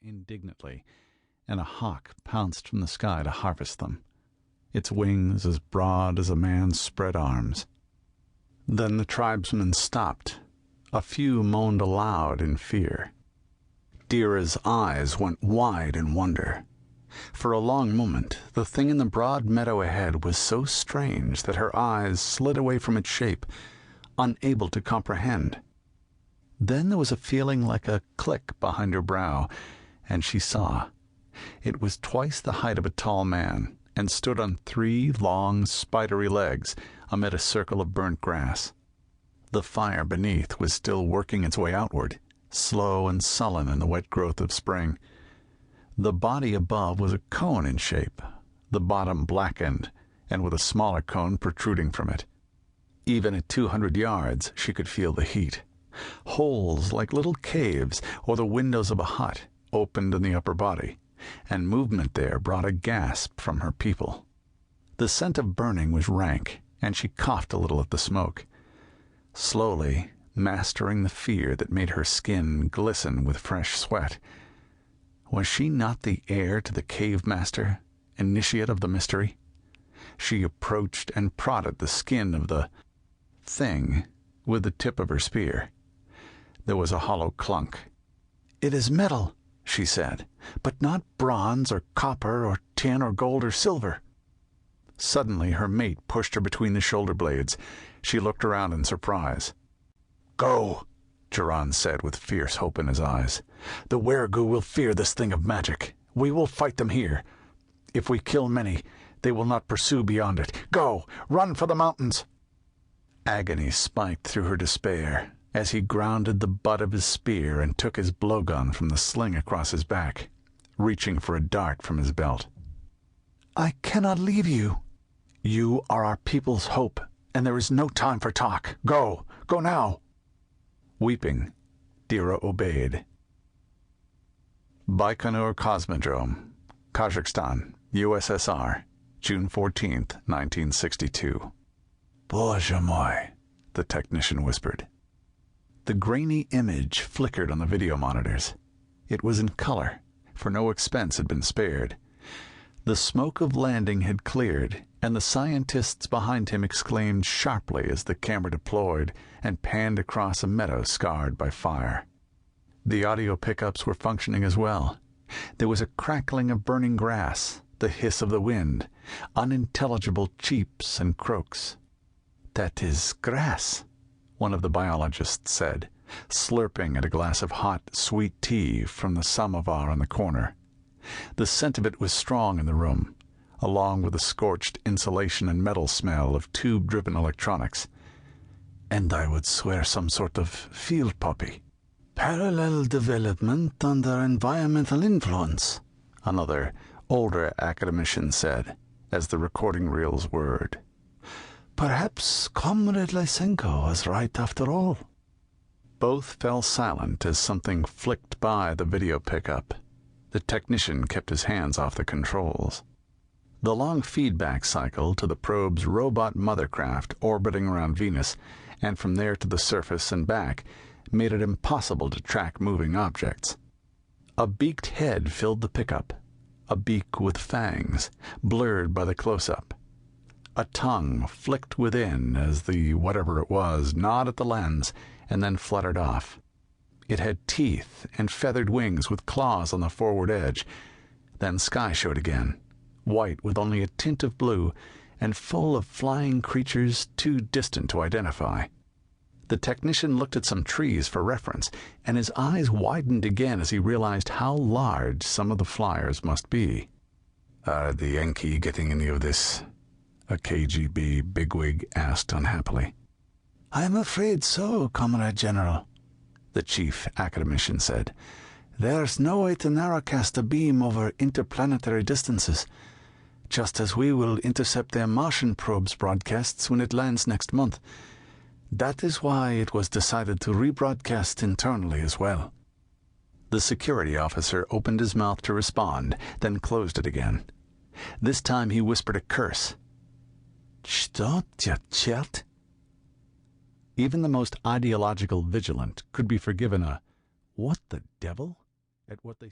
indignantly, and a hawk pounced from the sky to harvest them, its wings as broad as a man's spread arms. Then the tribesmen stopped. A few moaned aloud in fear. Dira's eyes went wide in wonder. For a long moment, the thing in the broad meadow ahead was so strange that her eyes slid away from its shape, unable to comprehend. Then there was a feeling like a click behind her brow, and she saw. It was twice the height of a tall man, and stood on 3 long, spidery legs amid a circle of burnt grass. The fire beneath was still working its way outward, slow and sullen in the wet growth of spring. The body above was a cone in shape, the bottom blackened, and with a smaller cone protruding from it. Even at 200 yards, she could feel the heat. Holes like little caves or the windows of a hut opened in the upper body, and movement there brought a gasp from her people. The scent of burning was rank, and she coughed a little at the smoke. Slowly, mastering the fear that made her skin glisten with fresh sweat. Was she not the heir to the cave master, initiate of the mystery? She approached and prodded the skin of the thing with the tip of her spear. There was a hollow clunk. "It is metal," she said, "but not bronze or copper or tin or gold or silver." Suddenly her mate pushed her between the shoulder blades. She looked around in surprise. "Go," Geron said with fierce hope in his eyes. "The Wergoo will fear this thing of magic. We will fight them here. If we kill many, they will not pursue beyond it. Go! Run for the mountains!" Agony spiked through her despair as he grounded the butt of his spear and took his blowgun from the sling across his back, reaching for a dart from his belt. "I cannot leave you." "You are our people's hope, and there is no time for talk. Go! Go now!" Weeping, Dira obeyed. Baikonur Cosmodrome, Kazakhstan, USSR, June 14th, 1962. "Боже мой," the technician whispered. The grainy image flickered on the video monitors. It was in color, for no expense had been spared. The smoke of landing had cleared, and the scientists behind him exclaimed sharply as the camera deployed and panned across a meadow scarred by fire. The audio pickups were functioning as well. There was a crackling of burning grass, the hiss of the wind, unintelligible cheeps and croaks. "That is grass," one of the biologists said, slurping at a glass of hot, sweet tea from the samovar on the corner. The scent of it was strong in the room, along with the scorched insulation and metal smell of tube-driven electronics. "And I would swear some sort of field poppy." "Parallel development under environmental influence," another, older academician said, as the recording reels whirred. "Perhaps Comrade Lysenko was right after all." Both fell silent as something flicked by the video pickup. The technician kept his hands off the controls. The long feedback cycle to the probe's robot mothercraft orbiting around Venus, and from there to the surface and back, made it impossible to track moving objects. A beaked head filled the pickup, a beak with fangs, blurred by the close-up. A tongue flicked within as the whatever it was gnawed at the lens and then fluttered off. It had teeth and feathered wings with claws on the forward edge. Then sky showed again, white with only a tint of blue, and full of flying creatures too distant to identify. The technician looked at some trees for reference, and his eyes widened again as he realized how large some of the flyers must be. "Are the Yankee getting any of this?" a KGB bigwig asked unhappily. "I am afraid so, Comrade General," the chief academician said. "There's no way to narrowcast a beam over interplanetary distances, just as we will intercept their Martian probe's broadcasts when it lands next month. That is why it was decided to rebroadcast internally as well." The security officer opened his mouth to respond, then closed it again. This time he whispered a curse. "Что за черт?" Even the most ideological vigilant could be forgiven a "what the devil?" at what they